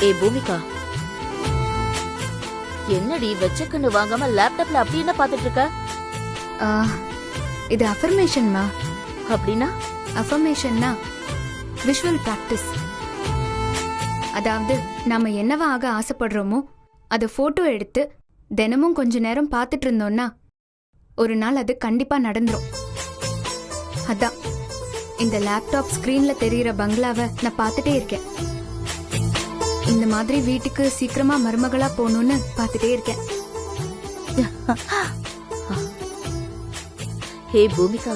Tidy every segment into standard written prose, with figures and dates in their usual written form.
ஏ பூமிகா, என்னடி வெச்ச கண்ணு வாங்காம லேப்டாப்ல அப்படி என்ன பாத்துட்டு இருக்க? இது அஃபர்மேஷன்மா. அப்படின்னா? அஃபர்மேஷன்னா விஷுவல் பிராக்டிஸ். அதாவது நாம என்னவா ஆக ஆசைப்படுறோமோ அதை போட்டோ எடுத்து தினமும் கொஞ்ச நேரம் பார்த்துட்டு இருந்தோம்னா ஒரு நாள் அது கண்டிப்பா நடந்துரும். அதான் இந்த லேப்டாப் ஸ்கிரீன்ல தெரியுற பங்களாவை நான் பார்த்துட்டே இருக்கேன். இந்த மாதிரி வீட்டுக்கு சீக்கிரமா மருமகளா போகணும்னு பார்த்துட்டே இருக்கேன். ஹே பூமிகா,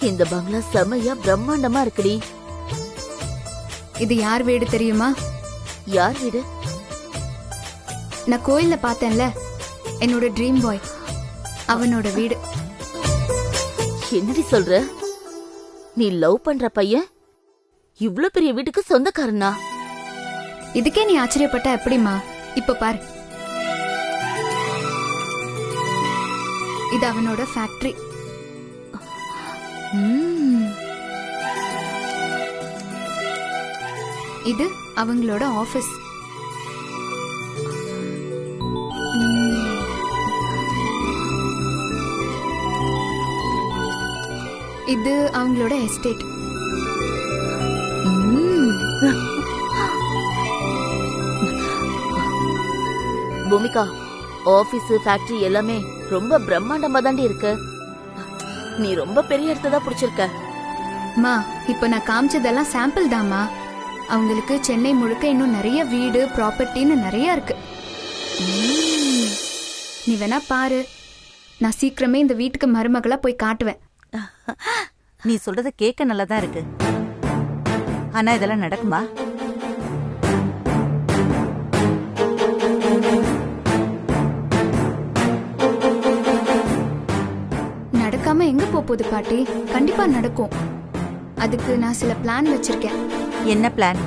இந்த பங்களா செமையா பிரம்மாண்டமா இருக்குடி. இது யார் வீடு தெரியுமா? யார் வீடு? நான் கோயில்ல பார்த்தேன்ல, என்னோட ட்ரீம் பாய், அவனோட வீடு. என்னடி சொல்ற? நீ லவ் பண்ற பையன் இவ்ளோ பெரிய வீட்டுக்கு சொந்தக்காரனா? இதுக்கே நீ ஆச்சரியப்பட்ட எப்படிமா? இப்ப பாரு, இது அவனோட ஃபேக்டரி. இது அவங்களோட ஆபீஸ். இது அவங்களோட எஸ்டேட். பூமிகா, ஆபீஸ் ஃபேக்டரி எல்லாமே ரொம்ப பிரம்மாண்டமா தாண்டி இருக்கு. நீ ரொம்ப பெரிய இடத்த பிடிச்சிருக்க. மா, இப்ப நான் காமிச்சதெல்லாம் சாம்பிள் தாமா. அவங்களுக்கு சென்னை முழுக்க இன்னும் நிறைய வீடு ப்ராப்பர்ட்டின்னு நிறைய இருக்கு. நீ வேணா பாரு, நான் சீக்கிரமே இந்த வீட்டுக்கு மருமகளா போய் காட்டுவேன். நீ சொல்றது கேட்க நல்லாதான் இருக்கு. ஆனா இதெல்லாம் நடக்குமா? நடக்காம எங்க போகுது பாட்டி? கண்டிப்பா நடக்கும். அதுக்கு நான் சில பிளான் வச்சிருக்கேன். என்ன பிளான்?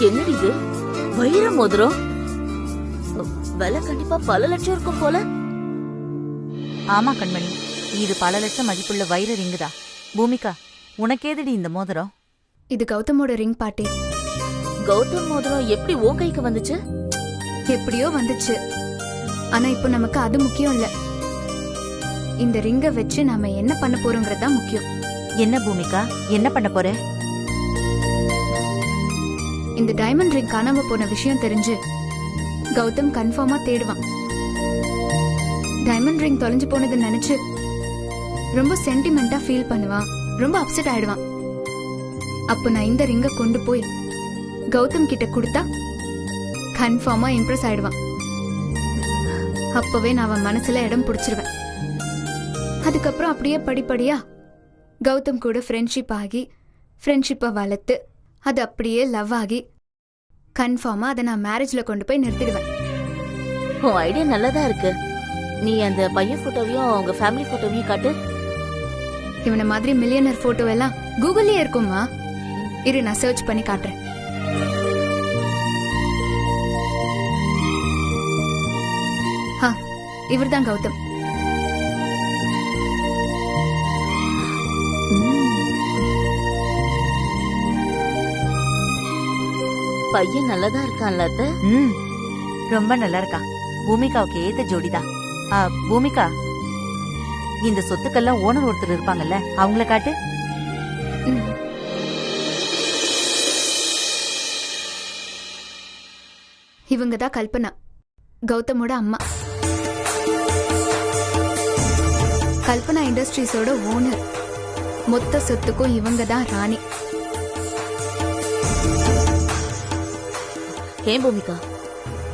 என்னடி இது? வைர மோதிரம். விலை கண்டிப்பா பல லட்சம் இருக்கும் போல. ஆமா கண்மணி, இது பல லட்சம் மதிப்புள்ள வைர ரிங்குதா. பூமிகா, உனக்கேதடி இந்த மோதிரம்? இது கௌதமோட ரிங் பாட்டி. கௌதம் மோதிரம் எப்படி உன் கைக்கு வந்துச்சு? எப்படியோ வந்துச்சு. ஆனா இப்போ நமக்கு அது முக்கியம் இல்ல. இந்த ரிங்க வச்சு நாம என்ன பண்ண போறோங்கிறதா முக்கியம். என்ன பூமிகா, என்ன பண்ண போற? இந்த டைமண்ட் ரிங் காணாம போன விஷயம் தெரிஞ்சு கௌதம் கன்ஃபார்மா தேடுவான். டைமண்ட் ரிங் தொலைஞ்சு போனது நினைச்சு ரொம்ப சென்டிமெண்டா ஃபீல் பண்ணுவான், ரொம்ப அப்செட் ஆயிடுவான். அப்ப நான் இந்த ரிங்க கொண்டு போய் கௌதம் கிட்ட கொடுத்தா கன்ஃபார்மா இம்ப்ரெஸ் ஆயிடுவான். அப்பவே நான் அவன் மனசுல இடம் பிடிச்சிருவேன். அதுக்கப்புறம் அப்படியே படிப்படியா கௌதம் கூட ஃப்ரெண்ட்ஷிப் ஆகி ஃப்ரெண்ட்ஷிப்பை வளர்த்து அது அப்படியே லவ் ஆகி கன்ஃபார்மா அதை நான் மேரேஜ்ல கொண்டு போய் நிறுத்திடுவேன். உன் ஐடியா நல்லதா இருக்கு. நீ அந்த பையன் போட்டோவையும் அவங்க ஃபேமிலி போட்டோவையும் காட்டு. இவனை மாதிரி மில்லியனர் போட்டோ எல்லாம் கூகுள்லயே இருக்குமா? இரு, நான் சர்ச் பண்ணி காட்டுறேன். இவர்தான் கௌதம். பையன் நல்லதா இருக்கான்ல? ரொம்ப நல்லா இருக்கா. பூமிகாவுக்கு ஏத்த ஜோடிதான். பூமிகா, இந்த சொத்துக்கெல்லாம் ஓனர் ஒருத்தர் இருப்பாங்கல்ல, அவங்கள காட்டு. இவங்கதான் கல்பனா, கௌதமோட அம்மா. கல்பனா இண்டஸ்ட்ரீஸோட ஓனர். மொத்த சொத்துக்கும் இவங்க தான் ராணி. ஏன் பூமிகா,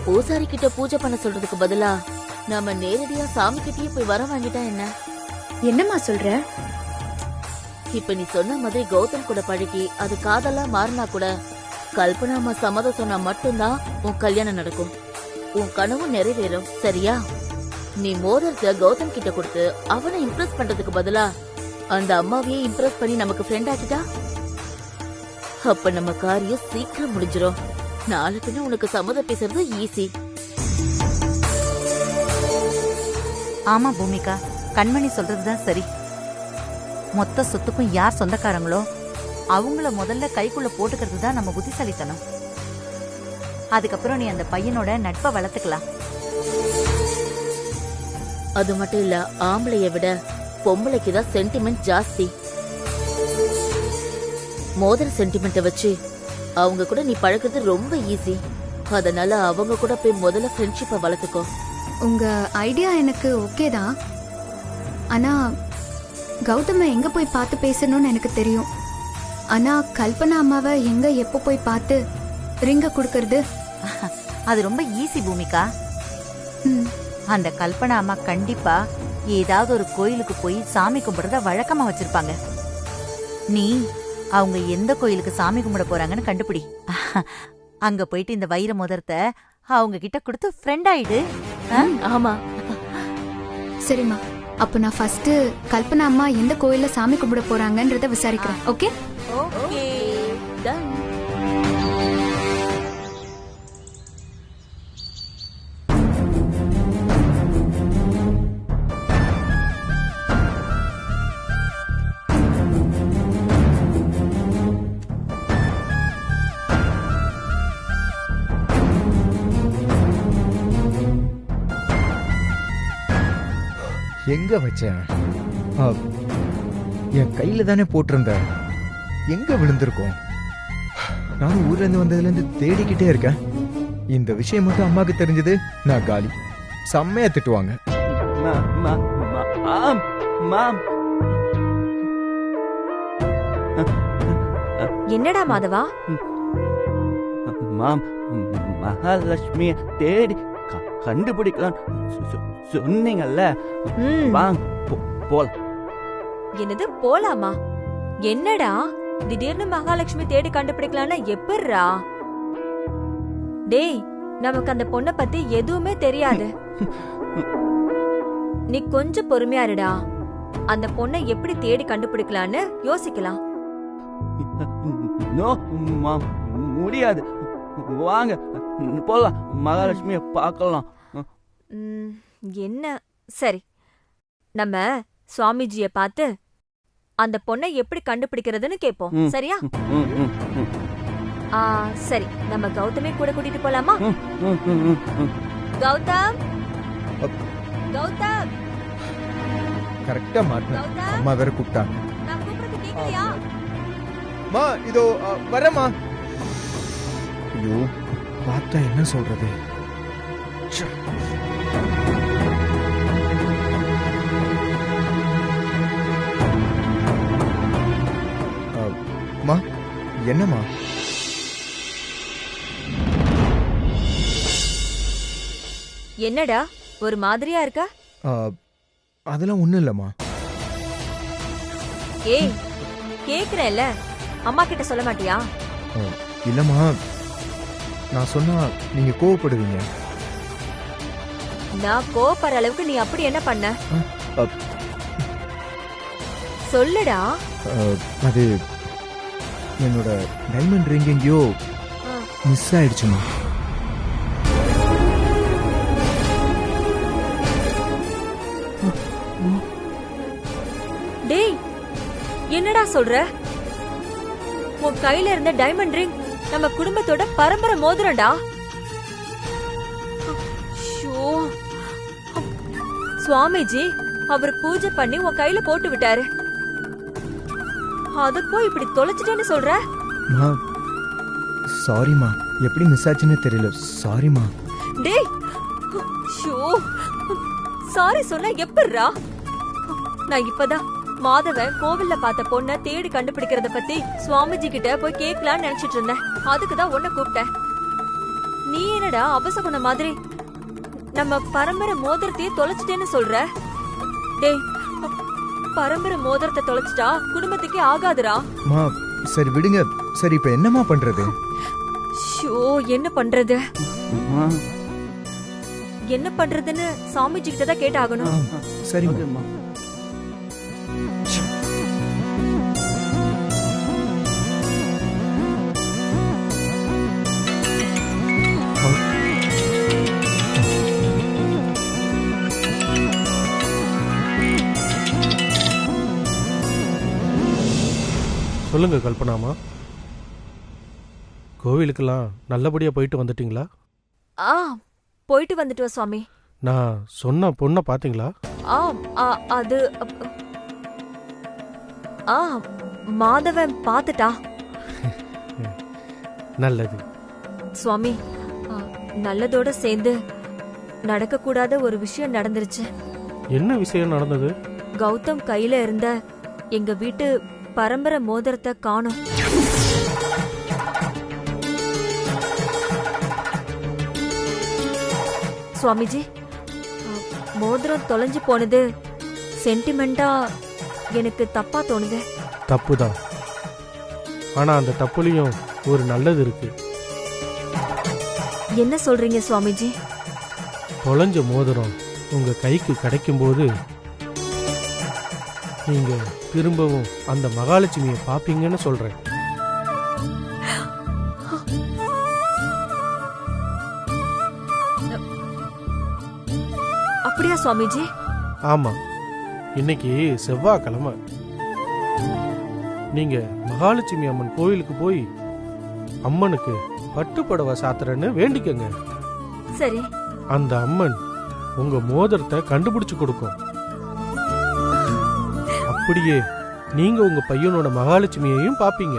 பூசாரி கிட்ட பூஜை பண்ண சொல்றதுக்கு பதிலா நாம நேரடியா சாமி கிட்டயே போய் வர வாங்கிட்டா என்ன? என்னம்மா சொல்ற? இப்ப நீ சொன்ன மாதிரி கௌதம் கூட பழகி அது காதலா மாறினா கூட கல்பனா அம்மா சம்மதம் சொன்னா மட்டும்தான் உன் கல்யாணம் நடக்கும். உன் கனவும் நிறைவேறும். சரியா? நீ மோதிரத்தை கௌதம் கிட்ட கொடுத்து அவனை இம்ப்ரெஸ் பண்றதுக்கு பதிலா அந்த அம்மாவையே இம்ப்ரெஸ் பண்ணி நமக்கு ஃப்ரெண்ட் ஆக்கிட்டா அப்ப நம்ம காரியம் சீக்கிரம் முடிஞ்சிரும். நாளை பின்ன உனக்கு சம்மதம் பேசுறது ஈஸி. ஆமா பூமிகா, கண்மணி சொல்றதுதான் சரி. மொத்த சொத்துக்கும் யார் சொந்தக்காரங்களோ அவங்கள முதல்ல கைக்குள்ள போட்டுக்கிறது தான் நம்ம புத்திசாலித்தனம். அதுக்கப்புறம் நீ அந்த பையனோட நட்பை வளர்த்துக்கலாம். அது மட்டும் இல்ல, ஆம்பளைய விட பொம்பளைக்கு தான் சென்டிமெண்ட் ஜாஸ்தி. மோதிர சென்டிமெண்ட்டை வச்சு அவங்க கூட நீ பழகிறது ரொம்ப ஈஸி. அதனால அவங்க கூட போய் முதல்ல ஃப்ரெண்ட்ஷிப்பை வளர்த்துக்கோ. உங்க ஐடியா எனக்கு ஓகே தான். ஆனா கௌதம எங்க போய் பார்த்து பேசணும்னு எனக்கு தெரியும். ஆனா கல்பனா அம்மாவை எங்க எப்போ போய் பார்த்து ரிங்க கொடுக்கறது? அது ரொம்ப ஈஸி பூமிகா. அந்த கல்பனா அம்மா கண்டிப்பா ஏதாவது ஒரு கோயிலுக்கு போய் சாமி கும்பிடுறத வழக்கமா வச்சிருப்பாங்க. நீ அவங்க எந்த கோயிலுக்கு சாமி கும்பிட போறாங்கன்னு கண்டுபிடி. அங்க போயிட்டு இந்த வைர மோதிரத்தை அவங்க கிட்ட கொடுத்து ஃப்ரெண்ட் ஆயிடு. ஆமா சரிம்மா, அப்ப நான் ஃபர்ஸ்ட் கல்பனா அம்மா எந்த கோயில்ல சாமி கும்பிட போறாங்கன்றத விசாரிக்கிறேன். Okay okay done. எங்க வச்சேன்? என் கையில தானே போட்டிருந்தேன். எங்க விழுந்திருக்கோம்? நானும் ஊர்ல இருந்து வந்ததுல இருந்து தேடிக்கிட்டே இருக்கேன். இந்த விஷயம் மட்டும் அம்மாக்கு தெரிஞ்சது நான் காலி. செம்மையா திட்டுவாங்க. என்னடா மாதவா? மாம், மகாலட்சுமிய தேடி கண்டுபிடிக்கலாம் சொன்னீங்கல்ல. வாங்க போலாம். என்னது போலாமா? என்னடா திடீர்னு மகாலட்சுமி தேடி கண்டுபிடிக்கலாம்னா எப்படிரா? டேய், நமக்கு அந்த பொண்ண பத்தி எதுவுமே தெரியாது. நீ கொஞ்சம் பொறுமையா இருடா. அந்த பொண்ணை எப்படி தேடி கண்டுபிடிக்கலான்னு யோசிக்கலாம். நோ மாம், முடியாது. வாங்க போலாம், மகாலட்சுமிய பார்க்கலாம். என்ன? சரி, நம்ம சுவாமிஜிய பார்த்து அந்த பொண்ணை எப்படி கண்டுபிடிக்கிறதுன்னு கேப்போம். சரியா? சரி, நம்ம கௌதமே கூட கூட்டிட்டு போலாமா? கௌதம், கௌதம். கரெக்டா மாட்டேன். அம்மா வேற கூப்பிட்டாங்க. நான் கூப்பிடுறது கேக்கலையா? மா இதோ வரமா. ஐயோ, பார்த்தா என்ன சொல்றது? மா என்னம்மா? என்னடா ஒரு மாதிரியா இருக்க? அதெல்லாம் ஒண்ணும் இல்லம்மா. ஏய், கேக்குறேன்ல, அம்மா கிட்ட சொல்ல மாட்டியா? இல்லம்மா, நான் சொன்னா நீங்க கோவப்படுவீங்க. நான் கோவப்படுற அளவுக்கு நீ அப்படி என்ன பண்ண? சொல்லுடா. அது என்னோட டைமண்ட் ரிங் எங்கேயோ மிஸ் ஆயிடுச்சுமா. டேய், என்னடா சொல்ற? உன் கையில இருந்த டைமண்ட் ரிங் நம்ம குடும்பத்தோட பரம்பரை மோதிரம்டா. சுவாமிஜி அவர் பூஜை பண்ணி உன் கையில போட்டு விட்டாரு. அத போய் இப்படி தொலைச்சிட்டேன்னு சொல்ற? சாரிமா, எப்படி மிஸ் ஆச்சுன்னு தெரியல. சாரிமா. டேய், சாரி சொன்னா எப்படிரா? நான் இப்பதான் மாதவன் கோவில்ல பார்த்த பொண்ண தேடி கண்டுபிடிக்கிறத பத்தி சுவாமிஜி கிட்ட போய் கேட்கலான்னு நினைச்சிட்டு இருந்தேன். அதுக்குதான் உன்னை கூப்பிட்டேன். நீ என்னடா அபசகுண மாதிரி நம்ம பரம்பரை மோதிரத்தையே தொலைச்சிட்டேன்னு சொல்ற? டேய், பரம்பரை மோதிரத்தை தொலைச்சிட்டா குடும்பத்துக்கே ஆகாதுரா. சரி விடுங்க. சரி, இப்ப என்னமா பண்றது? என்ன பண்றது? என்ன பண்றதுன்னு சாமிஜி கிட்ட தான் கேட்டாகணும். சரிம்மா. ஓகேம்மா. சொல்லுங்க கல்பனாமா, கோவிலுக்கெல்லாம் நல்லபடியா போயிட்டு வந்துட்டீங்களா? ஆ போயிட்டு வந்துட்டு சுவாமி. நான் சொன்ன பொண்ணை பாத்தீங்களா? அது மாதவன் பாத்துட்டா. நல்லது சுவாமி, நல்லதோட சேர்ந்து நடக்க கூடாத ஒரு விஷயம் நடந்துருச்சு. என்ன விஷயம் நடந்தது? கௌதம் கையில இருந்த எங்க வீட்டு பரம்பரை மோதிரத்தை காணோம். சுவாமிஜி, மோதிரம் தொலைஞ்சு போனது சென்டிமெண்டா எனக்கு தப்பா தோணுது. தப்புதான், ஆனா அந்த தப்புலயும் ஒரு நல்லது இருக்கு. என்ன சொல்றீங்க சுவாமிஜி? தொலைஞ்ச மோதிரம் உங்க கைக்கு கிடைக்கும்போது நீங்க திரும்பவும் அந்த மகாலட்சுமியை பாப்பீங்கன்னு சொல்றேன். அப்படியா சுவாமிஜி? ஆமா, இன்னைக்கு செவ்வாய்க்கிழமை. நீங்க மகாலட்சுமி அம்மன் கோயிலுக்கு போய் அம்மனுக்கு பட்டுப்புடவை சாத்துறேன்னு வேண்டிக்கங்க. சரி. அந்த அம்மன் உங்க மோதிரத்தை கண்டுபிடிச்சு கொடுக்கும். அப்படியே நீங்க உங்க பையனோட மகாலட்சுமியையும் பாப்பீங்க.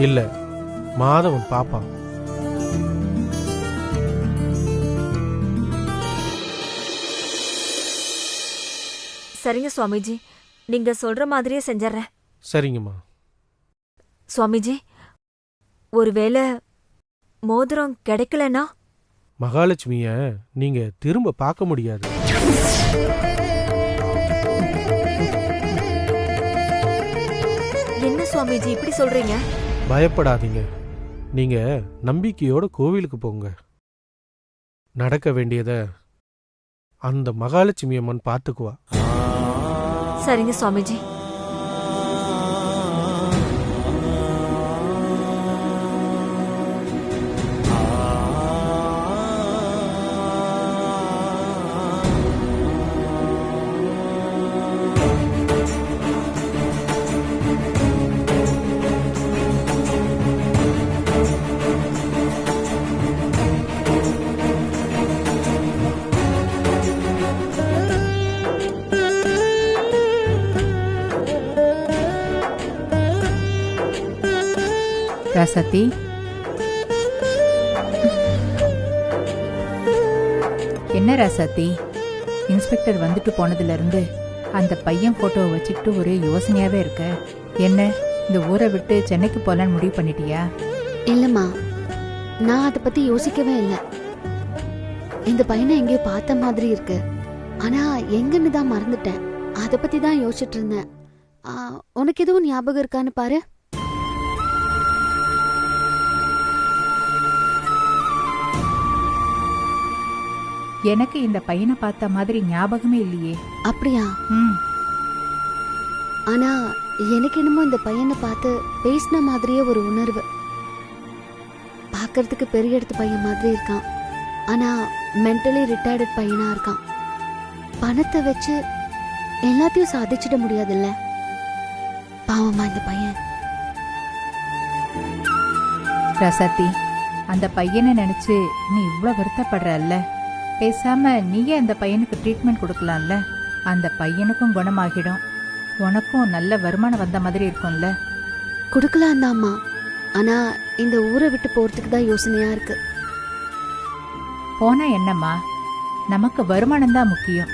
இல்ல, மாதவன் பாப்பான். சரிங்க சுவாமிஜி, நீங்க சொல்ற மாதிரியே செஞ்சறேன். சரிங்கம்மா. சுவாமிஜி, ஒருவேளை மோதிரம் கிடைக்கலனா மகாலட்சுமிய நீங்க திரும்ப பார்க்க முடியாது. என்ன சுவாமிஜி இப்படி சொல்றீங்க? பயப்படாதீங்க, நீங்க நம்பிக்கையோட கோவிலுக்கு போங்க. நடக்க வேண்டியத அந்த மகாலட்சுமி அம்மன் பார்த்துக்குவா. சரிங்க சுவாமிஜி. ராசாத்தி, என்ன ராசாத்தி, இன்ஸ்பெக்டர் வந்துட்டு போனதுல இருந்து அந்த பையன் போட்டோவை வச்சுக்கிட்டு ஒரே யோசனையாவே இருக்க. என்ன, இந்த ஊரை விட்டு சென்னைக்கு போலான்னு முடிவு பண்ணிட்டியா? இல்லம்மா, நான் அதை பத்தி யோசிக்கவே இல்லை. இந்த பையனை எங்கேயோ பார்த்த மாதிரி இருக்கு, ஆனா எங்கன்னு தான் மறந்துட்டேன். அதை பத்தி தான் யோசிச்சுட்டு இருந்தேன். உனக்கு எதுவும் ஞாபகம் இருக்கான்னு பாரு. எனக்கு இந்த பையனை பார்த்த மாதிரி ஞாபகமே இல்லையே. அப்படியா? ம், ஆனா எனக்கு என்னமோ இந்த பையனை பார்த்து பேசின மாதிரியே ஒரு உணர்வு. பார்க்கறதுக்கு பெரிய இடத்து பையன் மாதிரி இருக்கான், ஆனா மென்டலி ரிட்டையர்டு பையனா இருக்கான். பணத்தை வச்சு எல்லாத்தையும் சாதிச்சிட முடியாதுல்ல. பாவமா இந்த பையன். ராசாத்தி, அந்த பையனை நினைச்சு நீ இவ்ளோ வருத்தப்படுறல்ல, பேசாம நீயே அந்த பையனுக்கு ட்ரீட்மெண்ட் கொடுக்கலாம்ல. அந்த பையனுக்கும் குணமாகிடும், உனக்கும் நல்ல வருமானம் வந்த மாதிரி இருக்கும்ல. கொடுக்கலாம் தான்மா, ஆனா இந்த ஊரை விட்டு போறதுக்கு தான் யோசனையா இருக்கு. போனா என்னம்மா, நமக்கு வருமானம் தான் முக்கியம்.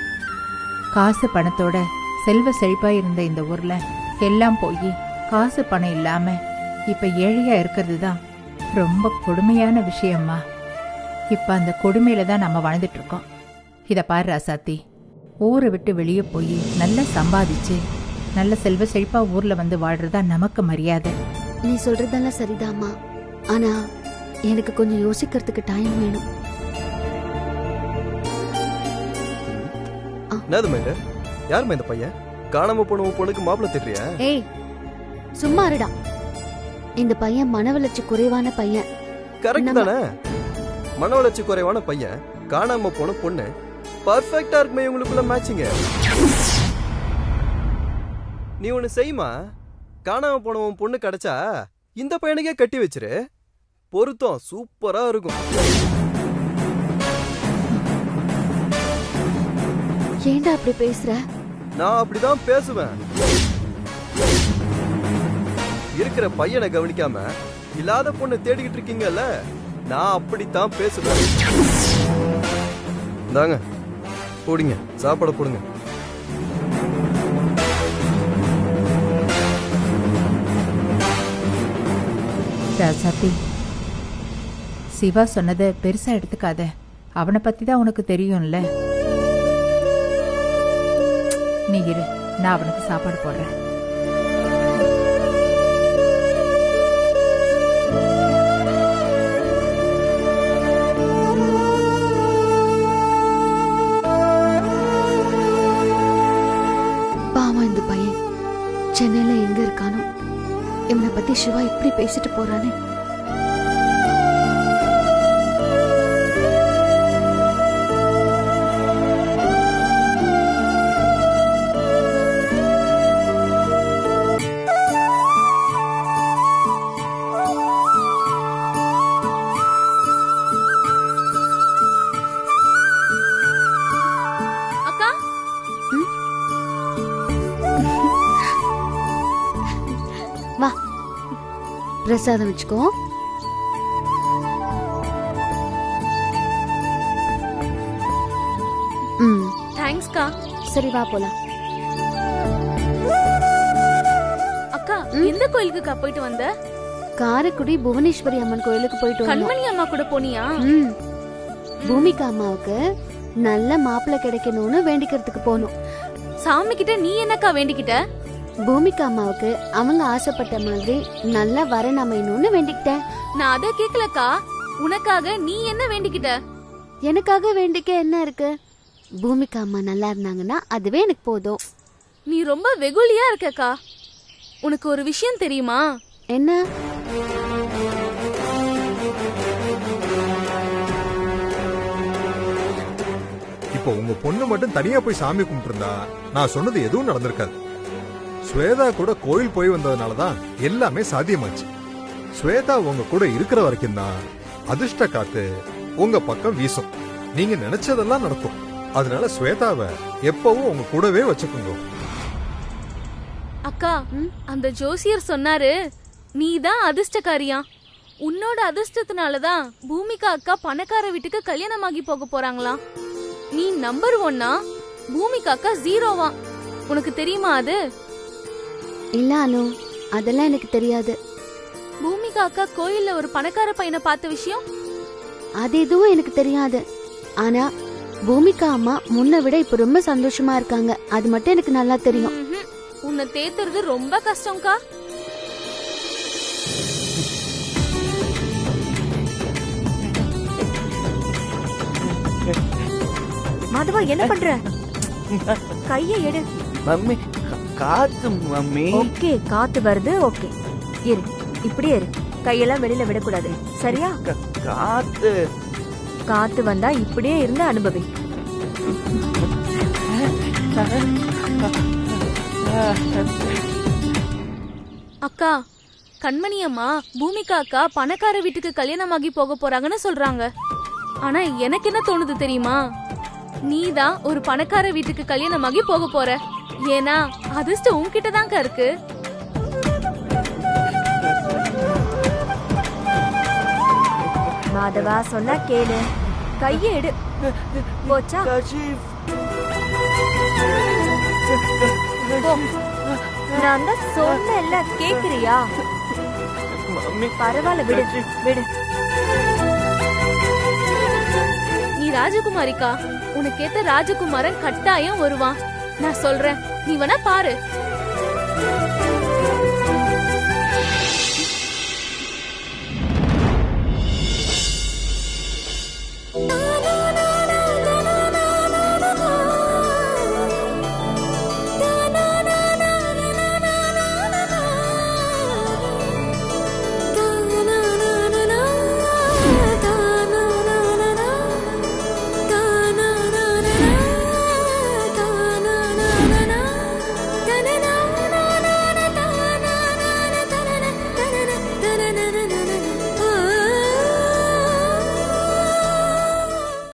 காசு பணத்தோட செல்வ செழிப்பா இருந்த இந்த ஊர்ல எல்லாம் போய் காசு பணம் இல்லாம இப்ப ஏழையா இருக்கிறது தான் ரொம்ப கொடுமையான விஷயம்மா. இப்ப அந்த கொடுமையில தான் நம்ம வாழ்ந்துட்டு இருக்கோம். இத பாரு ராசாத்தி, ஊரை விட்டு வெளியே போய் நல்லா சம்பாதிச்சு நல்ல செல்வ செழிப்பா ஊர்ல வந்து வாழ்றதா நமக்கு மரியாதை. நீ சொல்றதெல்லாம் சரிதாம்மா, ஆனா எனக்கு கொஞ்சம் யோசிக்கிறதுக்கு டைம் வேணும். என்னது மைண்ட்? யாருமா இந்த பையன்? காணாம போன உன் பொண்ணுக்கு மாப்பிள்ளை திட்டுறியா? ஏய் சும்மா இருடா. இந்த பையன் மன வளர்ச்சி குறைவான பையன். கரெக்ட் தானே? மன வளர்ச்சி குறைவான பையன், காணாம போன பொண்ணு, பர்ஃபெக்டா இருக்குமே இவங்களுக்குள்ள மேட்சிங்க. நீ ஒண்ணு செய்யுமா, காணாம போன உன் பொண்ணு கிடைச்சா இந்த பையனுக்கே கட்டி வச்சிரு. பொருத்தம் சூப்பரா இருக்கும். ஏன்டா அப்படி பேசுற? நான் அப்படிதான் பேசுவேன். இருக்கிற பையனை கவனிக்காம இல்லாத பொண்ணை தேடிக்கிட்டு இருக்கீங்கல்ல, நான் அப்படித்தான் பேசுவேன். இந்தாங்க போடுங்க, சாப்பாட போடுங்க. ராசாத்தி, சிவா சொன்னதை பெருசா எடுத்துக்காத. அவனை பத்தி தான் உனக்கு தெரியும்ல. நீ இரு, நான் அவனுக்கு சாப்பாடு போடுறேன். பாவம் இந்த பையன் சென்னையில எங்க இருக்கானோ, இவனை பத்தி சிவா இப்படி பேசிட்டு போறானே. அக்கா வா பிரசாதம் வச்சுக்கோ. தேங்க்ஸ்க்கா. சரி வா போலாம். அக்கா எந்த கோயிலுக்குக்கா போயிட்டு வந்த? காரைக்குடி புவனேஸ்வரி அம்மன் கோயிலுக்கு போயிட்டு வந்தோம். கண்மணி அம்மா கூட போனியா? பூமிகா அம்மாவுக்கு நல்ல மாப்பிள்ளை கிடைக்கணும்னு வேண்டிக்கிறதுக்கு போனோம். சாமி கிட்ட நீ என்னக்கா வேண்டிக்கிட்ட? பூமிகா அம்மாவுக்கு அவங்க ஆசைப்பட்ட மாதிரி நல்ல வரன் அமையணும்னு வேண்டிக்கிட்டேன். நான் அத கேக்கலக்கா. உனக்காக நீ என்ன வேண்டிக்கிட்ட? எனக்காக வேண்டிக்க என்ன இருக்கு? பூமிகா அம்மா நல்லா இருந்தாங்கன்னா அதுவே எனக்கு போதும். நீ ரொம்ப வெகுளியா இருக்கக்கா. உனக்கு ஒரு விஷயம் தெரியுமா? என்ன? இப்போ உங்க பொண்ணு மட்டும் தனியா போய் சாமி கும்பிட்டு இருந்தா நான் சொன்னது எதுவும் நடந்திருக்காது. ஸ்வேதா கூட கோயில் போய் வந்ததுனாலதான் எல்லாமே சாத்தியமாச்சு. ஸ்வேதா உங்க கூட இருக்கிற வரைக்கும் தான் அதிர்ஷ்ட காத்து உங்க பக்கம் வீசும். நீங்க நினைச்சதெல்லாம் நடக்கும். அதனால ஸ்வேதாவை எப்பவும் உங்க கூடவே வச்சுக்கோங்க. அக்கா, அந்த ஜோசியர் சொன்னாரு நீதான் அதிர்ஷ்டக்காரியா. உன்னோட அதிர்ஷ்டத்தினாலதான் பூமிகா அக்கா பணக்கார வீட்டுக்கு கல்யாணமாகி போக போறாங்களாம். நீ நம்பர் 1, பூமிகா அக்கா 0. உனக்கு தெரியுமா அது? இல்ல அனு, அதெல்லாம் எனக்கு தெரியாது. பூமிகா அக்கா கோயில்ல ஒரு பணக்கார பையனை பார்த்த விஷயம் அது எதுவும் எனக்கு தெரியாது. ஆனா பூமிகா அம்மா முன்ன விட இப்ப ரொம்ப சந்தோஷமா இருக்காங்க. அது மட்டும் எனக்கு நல்லா தெரியும். உன்னை தேத்துறது ரொம்ப கஷ்டம்க்கா. மாதவா என்ன பண்ற? கைய எடு. மம்மி காத்து மம்மி. ஓகே, காத்து வருது. ஓகே இரு, இப்படியே இரு. கையெல்லாம் வெளியில விடக்கூடாது, சரியா? காத்து காத்து வந்தா இப்படியே இருந்து அனுபவி. அக்கா, கண்மணி அம்மா பூமிகா அக்கா பணக்கார வீட்டுக்கு கல்யாணமாகி போக போறாங்கன்னு சொல்றாங்க. ஆனா எனக்கு என்ன தோணுது தெரியுமா? நீதான் ஒரு பணக்கார வீட்டுக்கு கல்யாணமாகி போக போற. ஏன்னா அதிர்ஷ்டம் உன்கிட்ட தான்க்கா இருக்கு. மாதவா சொன்னா கேளு. கைய எடு. போச்சா? போ. நான் தான் சொன்னேன்ல, கேக்குறியா? பரவாயில்ல, விடு விடு. நீ ராஜகுமாரிக்கா. உனக்கேத்த ராஜகுமாரன் கட்டாயம் வருவான். நான் சொல்றேன், நீ வேணா பாரு.